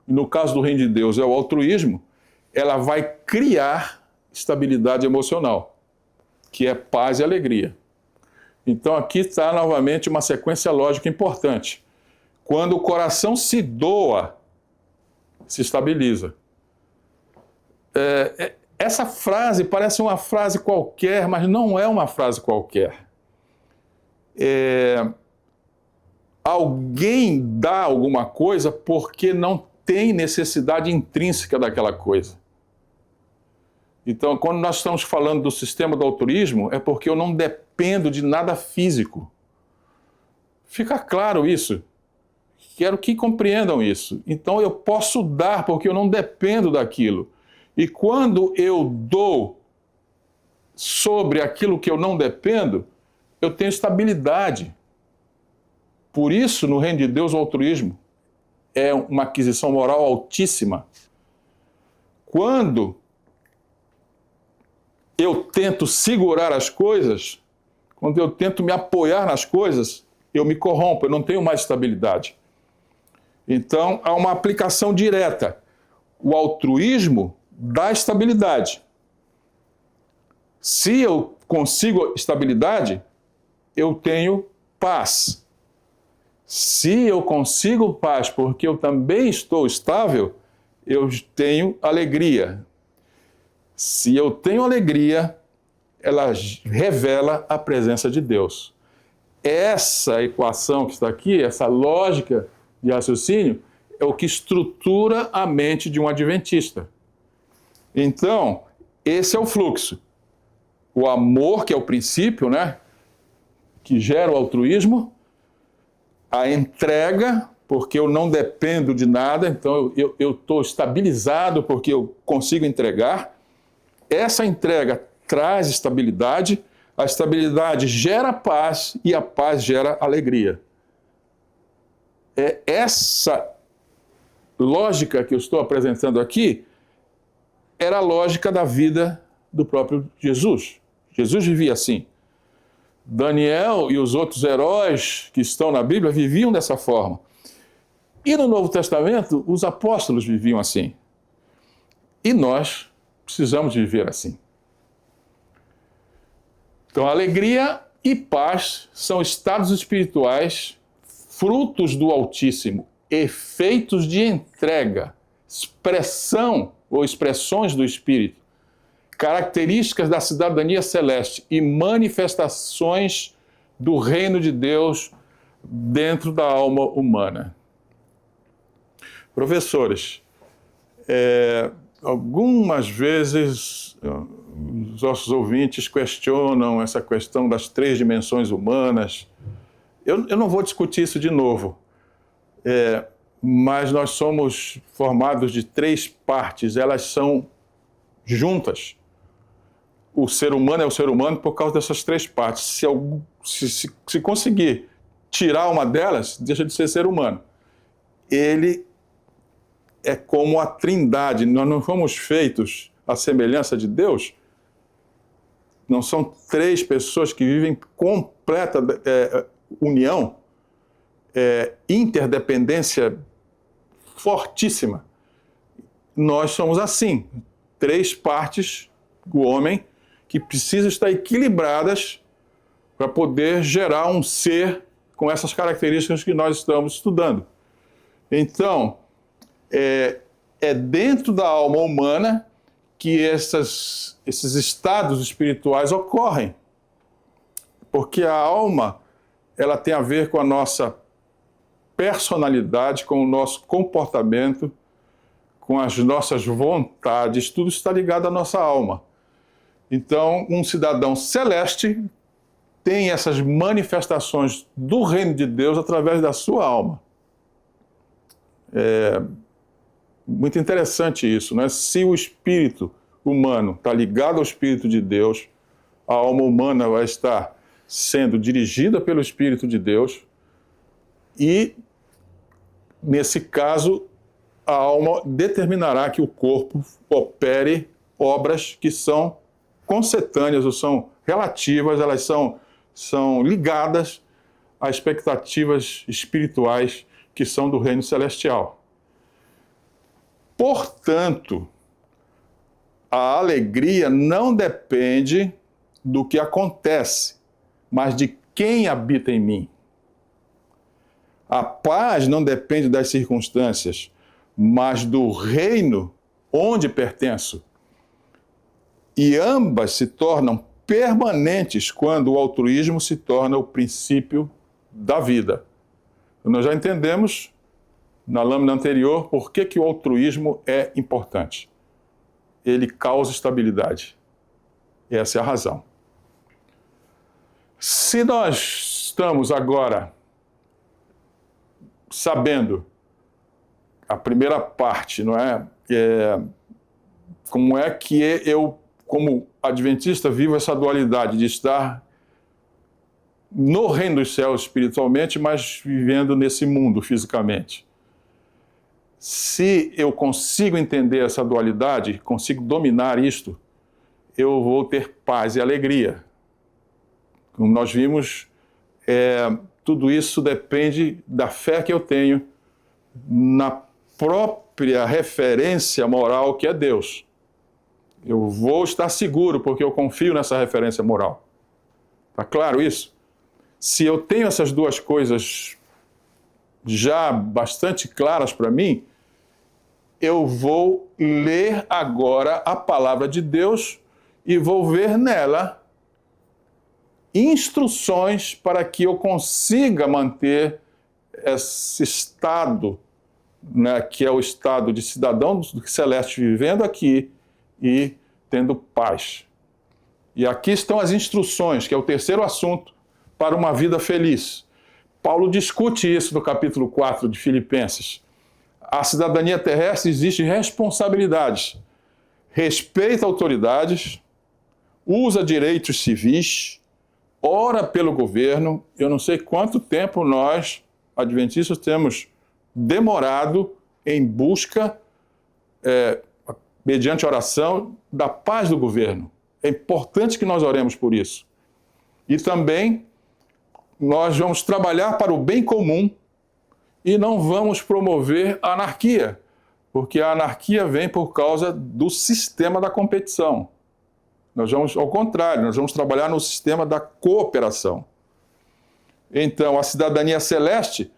no caso do reino de Deus é o altruísmo, ela vai criar estabilidade emocional, que é paz e alegria. Então aqui está novamente uma sequência lógica importante. Quando o coração se doa, se estabiliza. Essa frase parece uma frase qualquer, mas não é uma frase qualquer. Alguém dá alguma coisa porque não tem necessidade intrínseca daquela coisa. Então, quando nós estamos falando do sistema do altruísmo, é porque eu não dependo de nada físico. Fica claro isso. Quero que compreendam isso. Então, eu posso dar porque eu não dependo daquilo. E quando eu dou sobre aquilo que eu não dependo, eu tenho estabilidade. Por isso, no reino de Deus, o altruísmo é uma aquisição moral altíssima. Quando eu tento segurar as coisas, quando eu tento me apoiar nas coisas, eu me corrompo, eu não tenho mais estabilidade. Então, há uma aplicação direta. O altruísmo dá estabilidade. Se eu consigo estabilidade, eu tenho paz. Se eu consigo paz porque eu também estou estável, eu tenho alegria. Se eu tenho alegria, ela revela a presença de Deus. Essa equação que está aqui, essa lógica de raciocínio, é o que estrutura a mente de um adventista. Então, esse é o fluxo. O amor, que é o princípio, né, que gera o altruísmo, a entrega, porque eu não dependo de nada, então eu estou estabilizado porque eu consigo entregar. Essa entrega traz estabilidade, a estabilidade gera paz e a paz gera alegria. É essa lógica que eu estou apresentando aqui era a lógica da vida do próprio Jesus. Jesus vivia assim. Daniel e os outros heróis que estão na Bíblia viviam dessa forma. E no Novo Testamento, os apóstolos viviam assim. E nós precisamos viver assim. Então, alegria e paz são estados espirituais, frutos do Altíssimo, efeitos de entrega, expressão ou expressões do Espírito, características da cidadania celeste e manifestações do reino de Deus dentro da alma humana. Professores, algumas vezes os nossos ouvintes questionam essa questão das 3 dimensões humanas. Eu não vou discutir isso de novo, mas nós somos formados de 3 partes, elas são juntas. O ser humano é o ser humano por causa dessas 3 partes. Se conseguir tirar uma delas, deixa de ser ser humano. Ele é como a trindade. Nós não fomos feitos à semelhança de Deus. Não são 3 pessoas que vivem completa união, interdependência fortíssima. Nós somos assim, 3 partes do homem que precisam estar equilibradas para poder gerar um ser com essas características que nós estamos estudando. Então, é dentro da alma humana que esses estados espirituais ocorrem. Porque a alma, ela tem a ver com a nossa personalidade, com o nosso comportamento, com as nossas vontades, tudo está ligado à nossa alma. Então, um cidadão celeste tem essas manifestações do reino de Deus através da sua alma. Muito interessante isso, né? Se o espírito humano está ligado ao Espírito de Deus, a alma humana vai estar sendo dirigida pelo Espírito de Deus e, nesse caso, a alma determinará que o corpo opere obras que são concetâneas ou são relativas, elas são ligadas a expectativas espirituais que são do reino celestial. Portanto, a alegria não depende do que acontece, mas de quem habita em mim. A paz não depende das circunstâncias, mas do reino onde pertenço. E ambas se tornam permanentes quando o altruísmo se torna o princípio da vida. Nós já entendemos na lâmina anterior por que o altruísmo é importante. Ele causa estabilidade. Essa é a razão. Se nós estamos agora sabendo a primeira parte, não é? Como é que eu, como adventista, vivo essa dualidade de estar no reino dos céus espiritualmente, mas vivendo nesse mundo fisicamente. Se eu consigo entender essa dualidade, consigo dominar isto, eu vou ter paz e alegria. Como nós vimos, tudo isso depende da fé que eu tenho na própria referência moral que é Deus. Eu vou estar seguro porque eu confio nessa referência moral. Está claro isso? Se eu tenho essas duas coisas já bastante claras para mim, eu vou ler agora a palavra de Deus e vou ver nela instruções para que eu consiga manter esse estado, né, que é o estado de cidadão do celeste vivendo aqui e tendo paz. E aqui estão as instruções, que é o terceiro assunto, para uma vida feliz. Paulo discute isso no capítulo 4 de Filipenses. A cidadania terrestre existe responsabilidades. Respeita autoridades, usa direitos civis, ora pelo governo. Eu não sei quanto tempo nós, adventistas, temos demorado em busca, mediante oração, da paz do governo. É importante que nós oremos por isso. E também nós vamos trabalhar para o bem comum e não vamos promover a anarquia, porque a anarquia vem por causa do sistema da competição. Nós vamos, ao contrário, nós vamos trabalhar no sistema da cooperação. Então, a cidadania celeste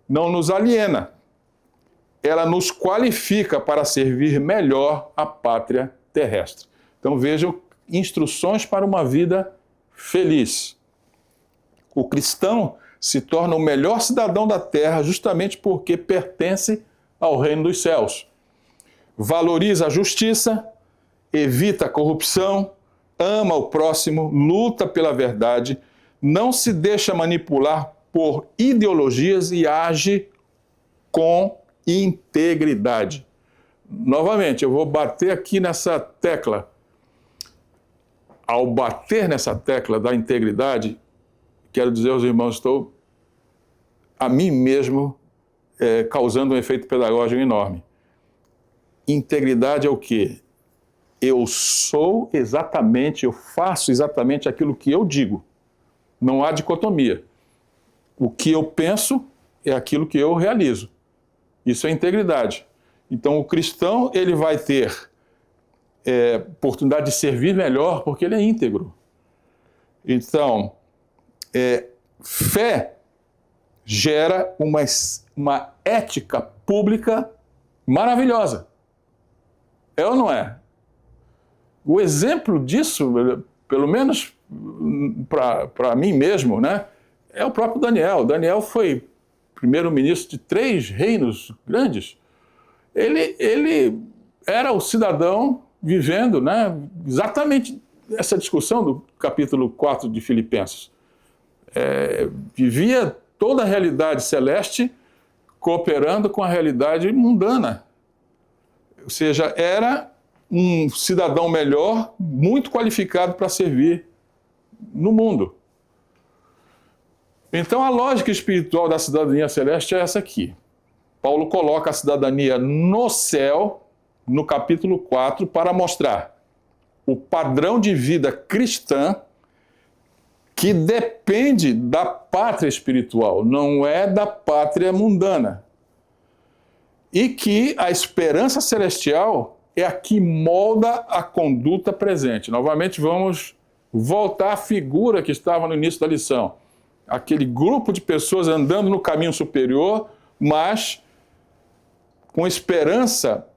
não nos aliena, ela nos qualifica para servir melhor a pátria terrestre. Então, vejam, instruções para uma vida feliz. O cristão se torna o melhor cidadão da terra justamente porque pertence ao reino dos céus. Valoriza a justiça, evita a corrupção, ama o próximo, luta pela verdade, não se deixa manipular por ideologias e age com integridade. Novamente, eu vou bater aqui nessa tecla. Ao bater nessa tecla da integridade, quero dizer aos irmãos, estou a mim mesmo causando um efeito pedagógico enorme. Integridade é o quê? Eu sou exatamente, eu faço exatamente aquilo que eu digo. Não há dicotomia. O que eu penso é aquilo que eu realizo. Isso é integridade. Então, o cristão, ele vai ter oportunidade de servir melhor porque ele é íntegro. Então, fé gera uma ética pública maravilhosa. É ou não é? O exemplo disso, pelo menos para mim mesmo, né, é o próprio Daniel. Daniel foi primeiro-ministro de 3 reinos grandes. Ele era o cidadão vivendo, né, exatamente essa discussão do capítulo 4 de Filipenses. Vivia toda a realidade celeste cooperando com a realidade mundana. Ou seja, era um cidadão melhor, muito qualificado para servir no mundo. Então, a lógica espiritual da cidadania celeste é essa aqui. Paulo coloca a cidadania no céu, no capítulo 4, para mostrar o padrão de vida cristã que depende da pátria espiritual, não é da pátria mundana. E que a esperança celestial é a que molda a conduta presente. Novamente, vamos voltar à figura que estava no início da lição. Aquele grupo de pessoas andando no caminho superior, mas com esperança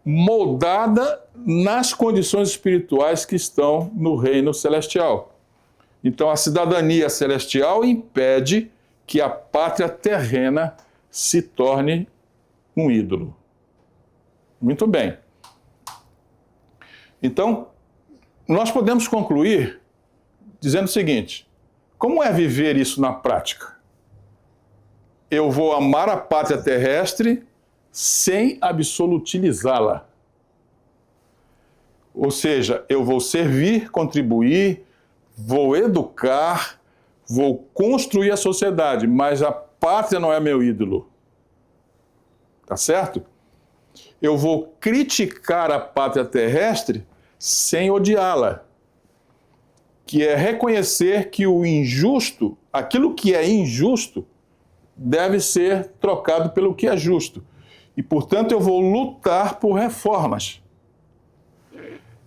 moldada nas condições espirituais que estão no reino celestial. Então, a cidadania celestial impede que a pátria terrena se torne um ídolo. Muito bem. Então, nós podemos concluir dizendo o seguinte: como é viver isso na prática? Eu vou amar a pátria terrestre sem absolutilizá-la. Ou seja, eu vou servir, contribuir, vou educar, vou construir a sociedade, mas a pátria não é meu ídolo. Tá certo? Eu vou criticar a pátria terrestre sem odiá-la, que é reconhecer que o injusto, aquilo que é injusto, deve ser trocado pelo que é justo. E, portanto, eu vou lutar por reformas.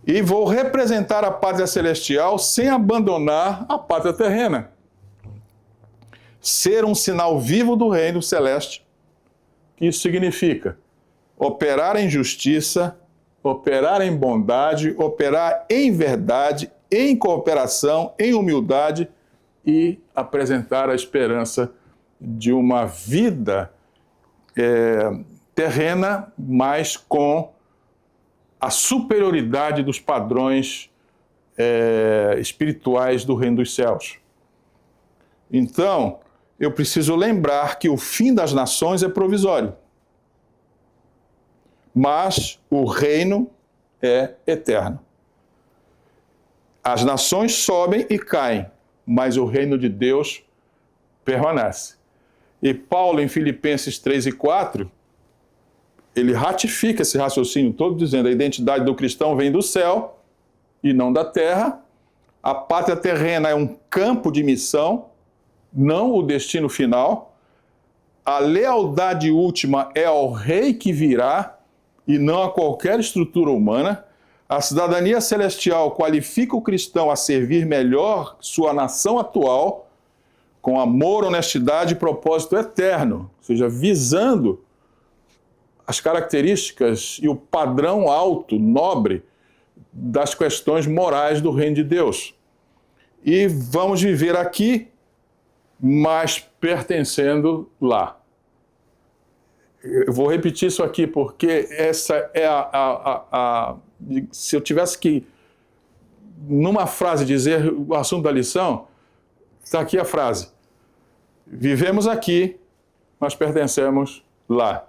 E vou representar a pátria celestial sem abandonar a pátria terrena. Ser um sinal vivo do reino celeste. Isso significa operar em justiça, operar em bondade, operar em verdade, em cooperação, em humildade e apresentar a esperança de uma vida terrena, mas com a superioridade dos padrões espirituais do reino dos céus. Então, eu preciso lembrar que o fim das nações é provisório, mas o reino é eterno. As nações sobem e caem, mas o reino de Deus permanece. E Paulo, em Filipenses 3 e 4, ele ratifica esse raciocínio todo, dizendo: a identidade do cristão vem do céu e não da terra. A pátria terrena é um campo de missão, não o destino final. A lealdade última é ao rei que virá e não a qualquer estrutura humana. A cidadania celestial qualifica o cristão a servir melhor sua nação atual, com amor, honestidade e propósito eterno, ou seja, visando as características e o padrão alto, nobre, das questões morais do reino de Deus. E vamos viver aqui, mas pertencendo lá. Eu vou repetir isso aqui porque essa é se eu tivesse que, numa frase, dizer o assunto da lição, está aqui a frase: vivemos aqui, mas pertencemos lá.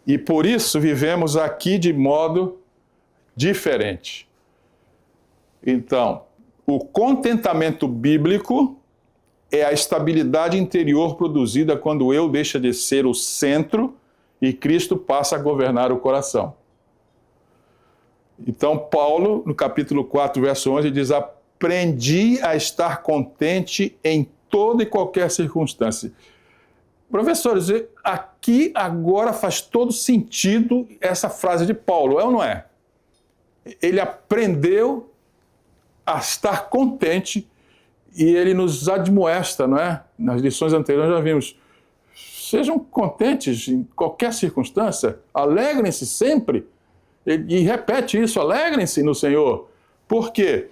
E por isso vivemos aqui de modo diferente. Então, o contentamento bíblico é a estabilidade interior produzida quando eu deixa de ser o centro e Cristo passa a governar o coração. Então, Paulo, no capítulo 4, verso 11, diz: aprendi a estar contente em toda e qualquer circunstância. Professores, aqui agora faz todo sentido essa frase de Paulo, é ou não é? Ele aprendeu a estar contente e ele nos admoesta, não é? Nas lições anteriores já vimos: sejam contentes em qualquer circunstância, alegrem-se sempre. E repete isso: alegrem-se no Senhor. Por quê?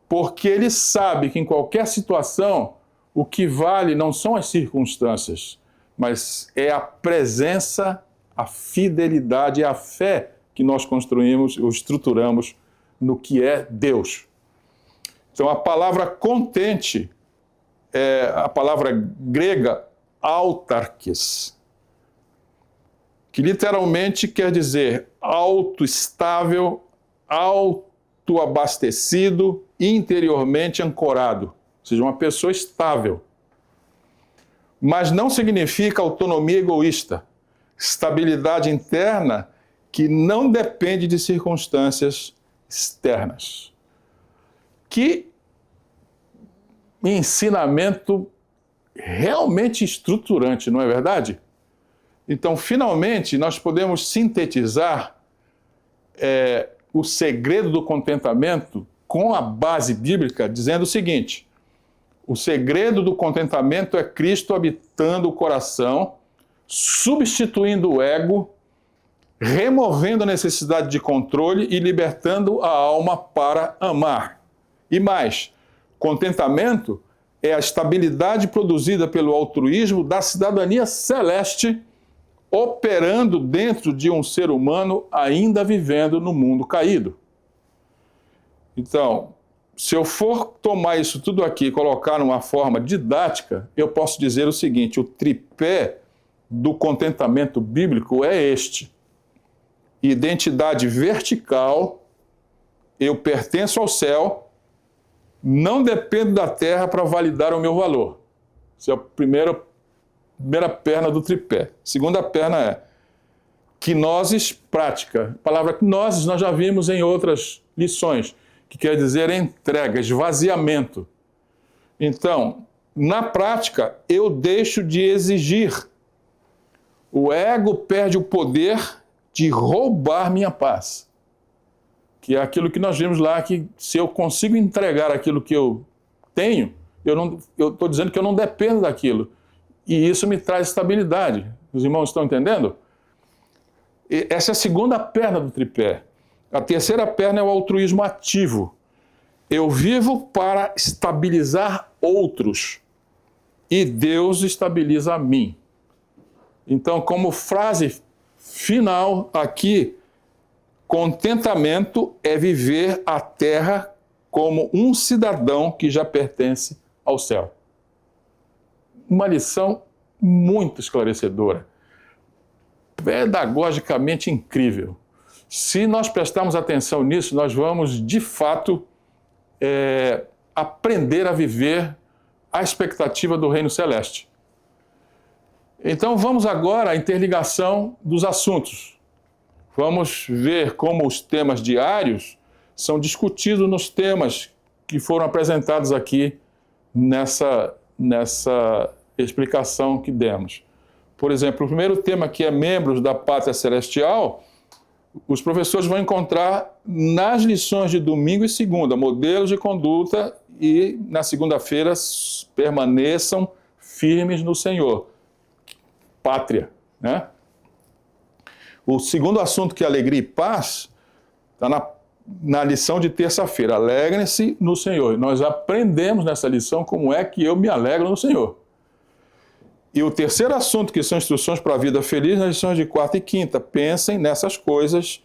Porque ele sabe que em qualquer situação o que vale não são as circunstâncias, mas é a presença, a fidelidade e a fé que nós construímos ou estruturamos no que é Deus. Então, a palavra contente é a palavra grega autarkes, que literalmente quer dizer autoestável, autoabastecido, interiormente ancorado. Ou seja, uma pessoa estável. Mas não significa autonomia egoísta. Estabilidade interna que não depende de circunstâncias externas. Que ensinamento realmente estruturante, não é verdade? Então, finalmente, nós podemos sintetizar o segredo do contentamento com a base bíblica, dizendo o seguinte: o segredo do contentamento é Cristo habitando o coração, substituindo o ego, removendo a necessidade de controle e libertando a alma para amar. E mais, contentamento é a estabilidade produzida pelo altruísmo da cidadania celeste, operando dentro de um ser humano ainda vivendo no mundo caído. Então, se eu for tomar isso tudo aqui e colocar numa forma didática, eu posso dizer o seguinte: o tripé do contentamento bíblico é este: identidade vertical, eu pertenço ao céu, não dependo da terra para validar o meu valor. Essa é a primeira perna do tripé. Segunda perna é quinoses prática. A palavra quinoses nós já vimos em outras lições, que quer dizer entrega, esvaziamento. Então, Na prática, eu deixo de exigir. O ego perde o poder de roubar minha paz. Que é aquilo que nós vimos lá, que se eu consigo entregar aquilo que eu tenho, eu estou dizendo que eu não dependo daquilo. E isso me traz estabilidade. Os irmãos estão entendendo? E essa é a segunda perna do tripé. A terceira perna é o altruísmo ativo. Eu vivo para estabilizar outros e Deus estabiliza a mim. Então, como frase final aqui, contentamento é viver a terra como um cidadão que já pertence ao céu. Uma lição muito esclarecedora, pedagogicamente incrível. Se nós prestarmos atenção nisso, nós vamos, de fato, aprender a viver a expectativa do reino celeste. Então, vamos agora à interligação dos assuntos. Vamos ver como os temas diários são discutidos nos temas que foram apresentados aqui nessa explicação que demos. Por exemplo, o primeiro tema, que é membros da pátria celestial, os professores vão encontrar nas lições de domingo e segunda, modelos de conduta, e na segunda-feira permaneçam firmes no Senhor. Pátria, né? O segundo assunto, que é alegria e paz, está na lição de terça-feira. Alegrem-se no Senhor. E nós aprendemos nessa lição como é que eu me alegro no Senhor. E o terceiro assunto, que são instruções para a vida feliz, nas lições de quarta e quinta. Pensem nessas coisas,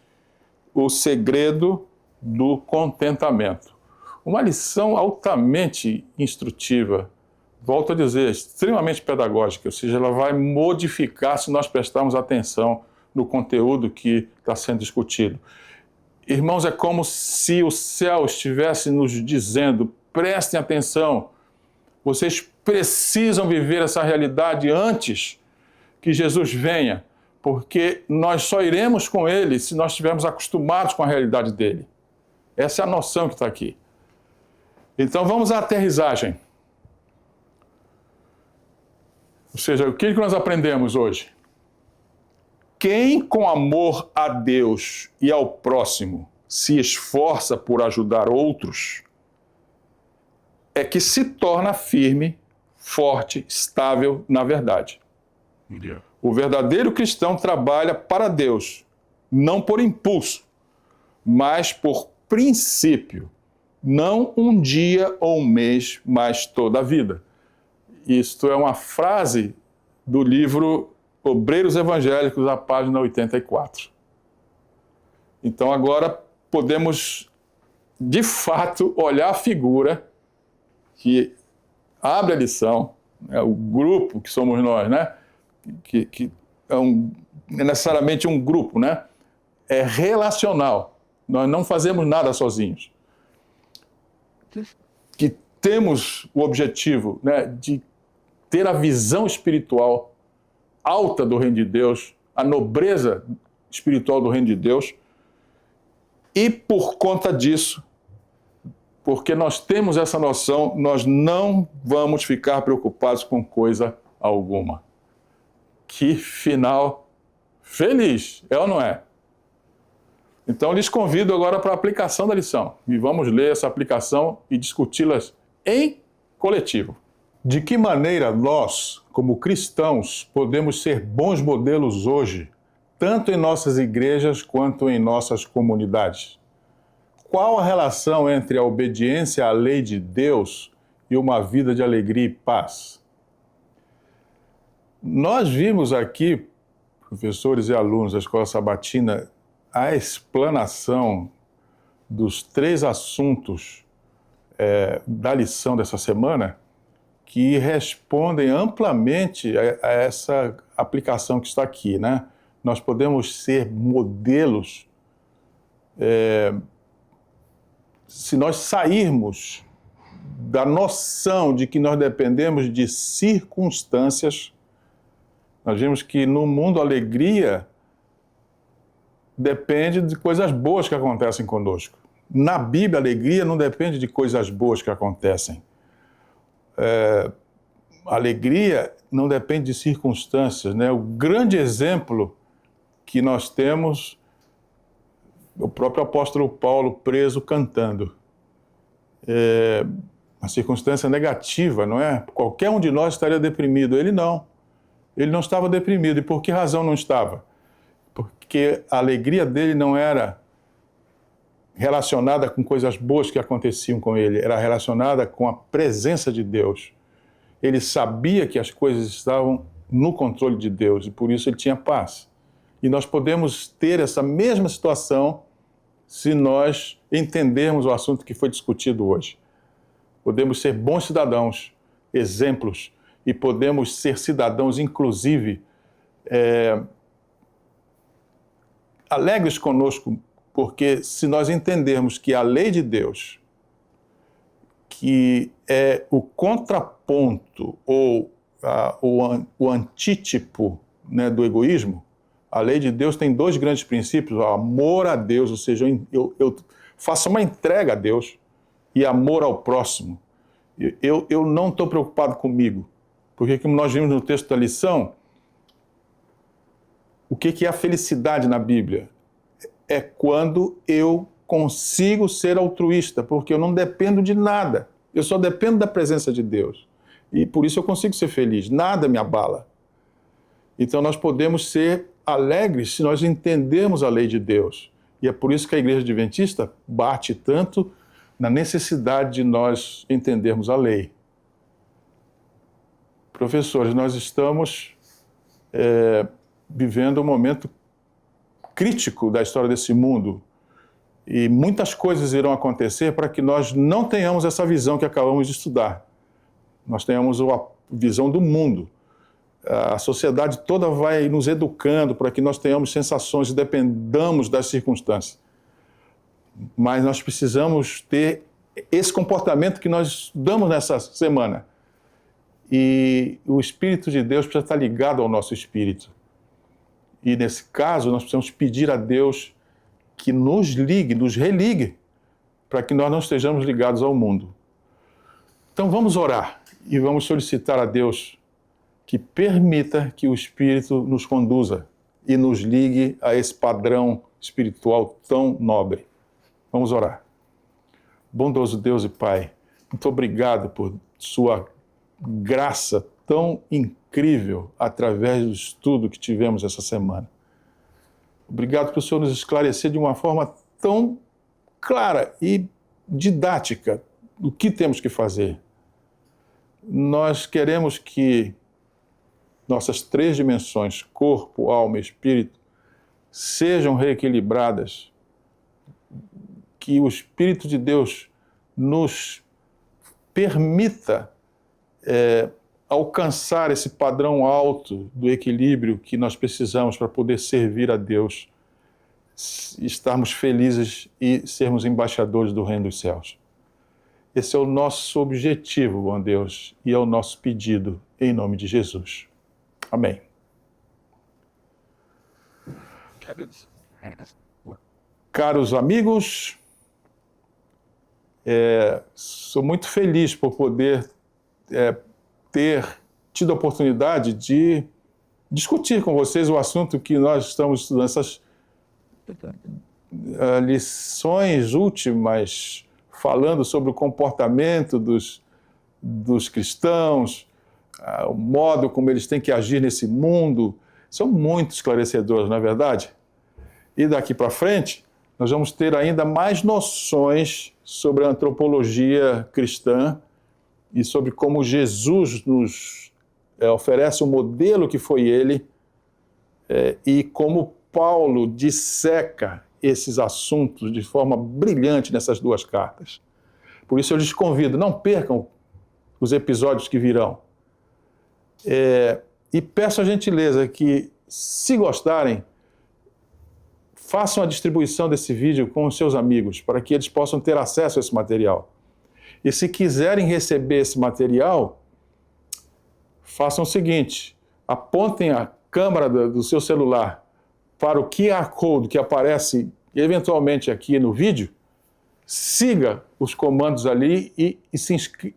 o segredo do contentamento. Uma lição altamente instrutiva, volto a dizer, extremamente pedagógica, ou seja, ela vai modificar se nós prestarmos atenção no conteúdo que está sendo discutido. Irmãos, é como se o céu estivesse nos dizendo: prestem atenção, vocês precisam viver essa realidade antes que Jesus venha, porque nós só iremos com Ele se nós estivermos acostumados com a realidade dele. Essa é a noção que está aqui. Então vamos à aterrissagem. Ou seja, o que nós aprendemos hoje? Quem com amor a Deus e ao próximo se esforça por ajudar outros, é que se torna firme, forte, estável na verdade. Yeah. O verdadeiro cristão trabalha para Deus, não por impulso, mas por princípio. Não um dia ou um mês, mas toda a vida. Isto é uma frase do livro Obreiros Evangélicos, a página 84. Então agora podemos, de fato, olhar a figura que abre a lição, o grupo que somos nós, né? Que é necessariamente um grupo, né? É relacional. Nós não fazemos nada sozinhos. Que temos o objetivo, né, de ter a visão espiritual alta do reino de Deus, a nobreza espiritual do reino de Deus, e por conta disso, porque nós temos essa noção, nós não vamos ficar preocupados com coisa alguma. Que final feliz, é ou não é? Então, lhes convido agora para a aplicação da lição. E vamos ler essa aplicação e discuti-las em coletivo. De que maneira nós, como cristãos, podemos ser bons modelos hoje, tanto em nossas igrejas quanto em nossas comunidades? Qual a relação entre a obediência à lei de Deus e uma vida de alegria e paz? Nós vimos aqui, professores e alunos da Escola Sabatina, a explanação dos 3 assuntos da lição dessa semana, que respondem amplamente a essa aplicação que está aqui, né? Nós podemos ser modelos se nós sairmos da noção de que nós dependemos de circunstâncias. Nós vimos que no mundo a alegria depende de coisas boas que acontecem conosco. Na Bíblia, a alegria não depende de coisas boas que acontecem. A alegria não depende de circunstâncias, né? O grande exemplo que nós temos, o próprio apóstolo Paulo preso cantando. Uma circunstância negativa, não é? Qualquer um de nós estaria deprimido. Ele não. Ele não estava deprimido. E por que razão não estava? Porque a alegria dele não era relacionada com coisas boas que aconteciam com ele, era relacionada com a presença de Deus. Ele sabia que as coisas estavam no controle de Deus e por isso ele tinha paz. E nós podemos ter essa mesma situação se nós entendermos o assunto que foi discutido hoje. Podemos ser bons cidadãos, exemplos, e podemos ser cidadãos, inclusive, alegres conosco, porque se nós entendermos que a lei de Deus, que é o contraponto ou o antítipo, né, do egoísmo, a lei de Deus tem dois grandes princípios, o amor a Deus, ou seja, eu faço uma entrega a Deus, e amor ao próximo. Eu não estou preocupado comigo, porque como nós vimos no texto da lição, o que é a felicidade na Bíblia? É quando eu consigo ser altruísta, porque eu não dependo de nada, eu só dependo da presença de Deus. E por isso eu consigo ser feliz, nada me abala. Então nós podemos ser alegres se nós entendermos a lei de Deus. E é por isso que a Igreja Adventista bate tanto na necessidade de nós entendermos a lei. Professores, nós estamos vivendo um momento crítico da história desse mundo e muitas coisas irão acontecer para que nós não tenhamos essa visão que acabamos de estudar. Nós tenhamos a visão do mundo. A sociedade toda vai nos educando para que nós tenhamos sensações e dependamos das circunstâncias. Mas nós precisamos ter esse comportamento que nós damos nessa semana. E o Espírito de Deus precisa estar ligado ao nosso espírito. E nesse caso, nós precisamos pedir a Deus que nos ligue, nos religue, para que nós não estejamos ligados ao mundo. Então vamos orar e vamos solicitar a Deus que permita que o Espírito nos conduza e nos ligue a esse padrão espiritual tão nobre. Vamos orar. Bondoso Deus e Pai, muito obrigado por sua graça tão incrível através do estudo que tivemos essa semana. Obrigado por o Senhor nos esclarecer de uma forma tão clara e didática o que temos que fazer. Nós queremos que nossas três dimensões, corpo, alma e espírito, sejam reequilibradas, que o Espírito de Deus nos permita alcançar esse padrão alto do equilíbrio que nós precisamos para poder servir a Deus, estarmos felizes e sermos embaixadores do Reino dos Céus. Esse é o nosso objetivo, bom Deus, e é o nosso pedido, em nome de Jesus. Amém. Caros amigos, sou muito feliz por poder ter tido a oportunidade de discutir com vocês o assunto que nós estamos estudando, essas lições últimas, falando sobre o comportamento dos cristãos, o modo como eles têm que agir nesse mundo, são muito esclarecedoras, não é verdade? E daqui para frente, nós vamos ter ainda mais noções sobre a antropologia cristã e sobre como Jesus nos oferece um modelo que foi ele e como Paulo disseca esses assuntos de forma brilhante nessas duas cartas. Por isso eu lhes convido, não percam os episódios que virão. E peço a gentileza que, se gostarem, façam a distribuição desse vídeo com os seus amigos, para que eles possam ter acesso a esse material. E se quiserem receber esse material, façam o seguinte, apontem a câmera do seu celular para o QR Code que aparece eventualmente aqui no vídeo, siga os comandos ali e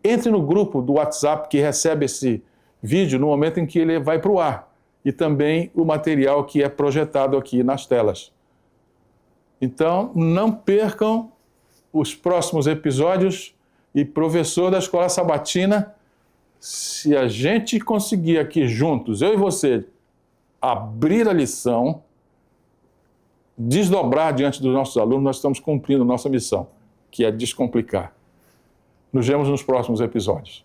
entre no grupo do WhatsApp que recebe vídeo no momento em que ele vai para o ar e também o material que é projetado aqui nas telas. Então, não percam os próximos episódios e professor da Escola Sabatina, se a gente conseguir aqui juntos, eu e você, abrir a lição, desdobrar diante dos nossos alunos, nós estamos cumprindo nossa missão, que é descomplicar. Nos vemos nos próximos episódios.